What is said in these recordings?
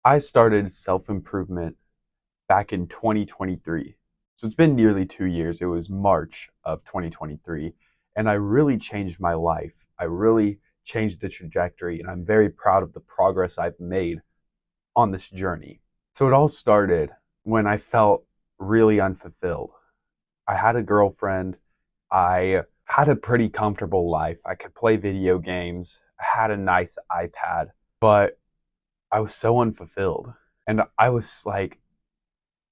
I started self-improvement back in 2023. So it's been nearly 2 years. It was March of 2023. And I really changed my life. I really changed the trajectory. And I'm very proud of the progress I've made on this journey. So it all started when I felt really unfulfilled. I had a girlfriend. I had a pretty comfortable life. I could play video games. I had a nice iPad. But I was so unfulfilled. And I was like,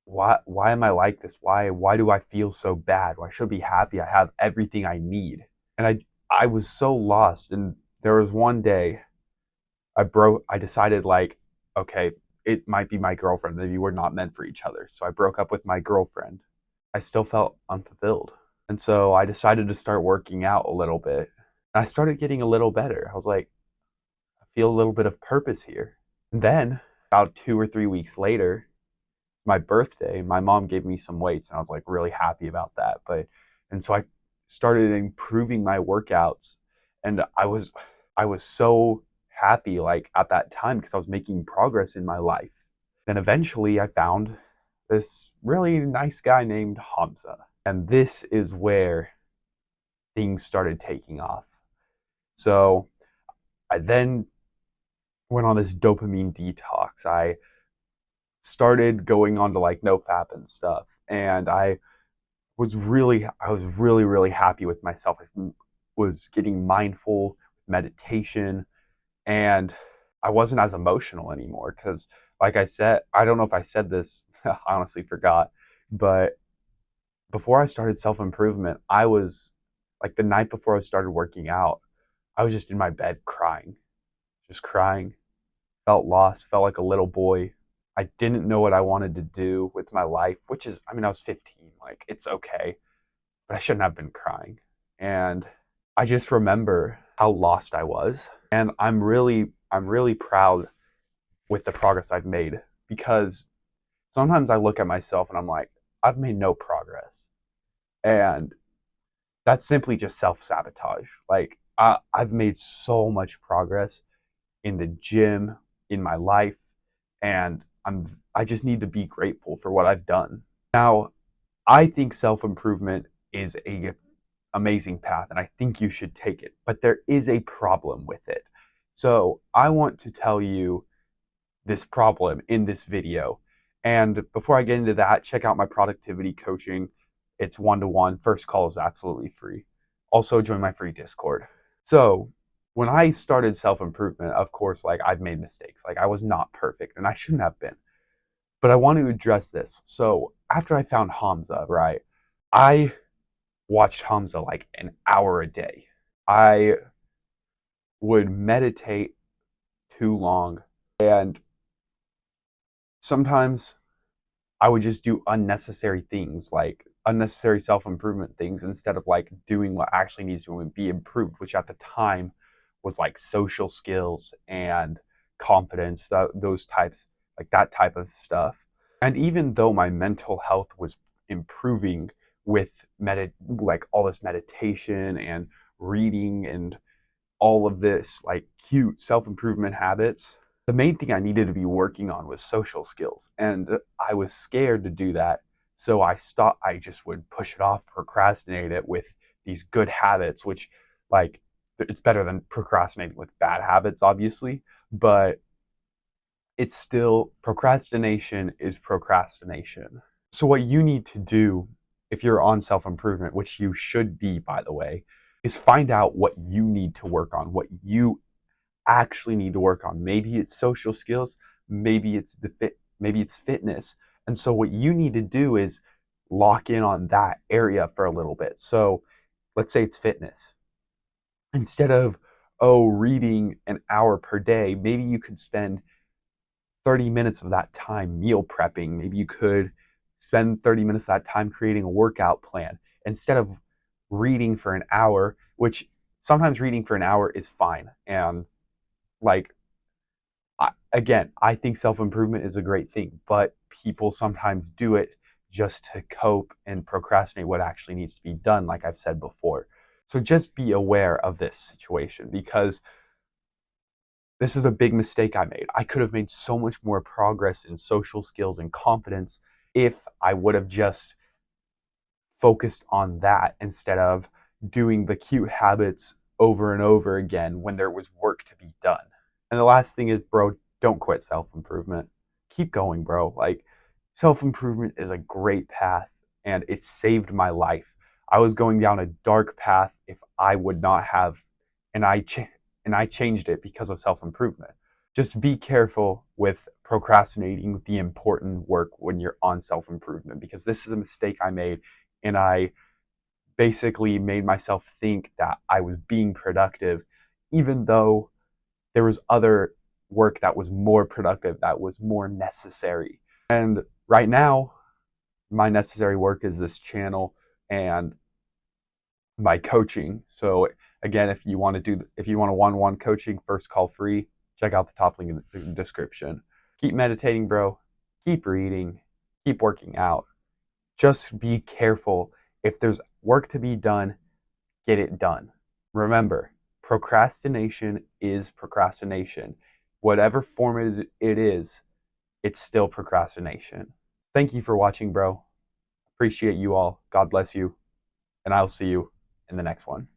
why am I like this? Why do I feel so bad? Why should I be happy? I have everything I need. And I was so lost. And there was one day I decided like, okay, it might be my girlfriend. Maybe we're not meant for each other. So I broke up with my girlfriend. I still felt unfulfilled. And so I decided to start working out a little bit. And I started getting a little better. I was like, I feel a little bit of purpose here. And then about 2 or 3 weeks later, my birthday, my mom gave me some weights and I was like really happy about that. And so I started improving my workouts and I was so happy like at that time because I was making progress in my life. Then eventually I found this really nice guy named Hamza. And this is where things started taking off. So I then went on this dopamine detox. I started going on to like NoFap and stuff. And I was really happy with myself. I was getting mindful meditation, and I wasn't as emotional anymore because, like I said, I don't know if I said this, I honestly forgot, but before I started self improvement, I was like the night before I started working out, I was just in my bed crying, just crying, felt lost, felt like a little boy. I didn't know what I wanted to do with my life, which is, I mean, I was 15, like, it's okay, but I shouldn't have been crying. And I just remember how lost I was. And I'm really proud with the progress I've made because sometimes I look at myself and I'm like, I've made no progress. And that's simply just self sabotage. Like, I've made so much progress in the gym, in my life, and I just need to be grateful for what I've done. Now, I think self-improvement is a amazing path and I think you should take it, but there is a problem with it. So, I want to tell you this problem in this video. And before I get into that, check out my productivity coaching. It's one-to-one. First call is absolutely free. Also, join my free Discord. So, when I started self improvement, of course, like I've made mistakes. Like I was not perfect and I shouldn't have been. But I want to address this. So, after I found Hamza, right, I watched Hamza like an hour a day. I would meditate too long. And sometimes I would just do unnecessary things, like unnecessary self improvement things, instead of like doing what actually needs to be improved, which at the time was like social skills and confidence, those types, like that type of stuff. And even though my mental health was improving with like all this meditation and reading and all of this like cute self improvement habits, the main thing I needed to be working on was social skills. And I was scared to do that. So I just would push it off, procrastinate it with these good habits, which like it's better than procrastinating with bad habits, obviously. But it's still procrastination is procrastination. So what you need to do if you're on self improvement, which you should be, by the way, is find out what you need to work on, what you actually need to work on. Maybe it's social skills, maybe it's fitness. And so what you need to do is lock in on that area for a little bit. So let's say it's fitness. Instead of reading an hour per day, maybe you could spend 30 minutes of that time meal prepping. Maybe you could spend 30 minutes of that time creating a workout plan instead of reading for an hour, which sometimes reading for an hour is fine. And like again, I think self improvement is a great thing, but people sometimes do it just to cope and procrastinate what actually needs to be done, like I've said before. So just be aware of this situation because this is a big mistake I made. I could have made so much more progress in social skills and confidence if I would have just focused on that instead of doing the cute habits over and over again when there was work to be done. And the last thing is, bro, don't quit self improvement. Keep going, bro. Like, self improvement is a great path and it saved my life. I was going down a dark path if I would not have, and I changed it because of self improvement. Just be careful with procrastinating the important work when you're on self improvement, because this is a mistake I made, and I basically made myself think that I was being productive, even though there was other work that was more productive, that was more necessary. And right now, my necessary work is this channel and my coaching. So again, if you want a one-on-one coaching, first call free, check out the top link in the description. Keep meditating, bro. Keep reading. Keep working out. Just be careful. If there's work to be done, get it done. Remember, procrastination is procrastination. Whatever form it is, it's still procrastination. Thank you for watching, bro. Appreciate you all. God bless you. And I'll see you in the next one.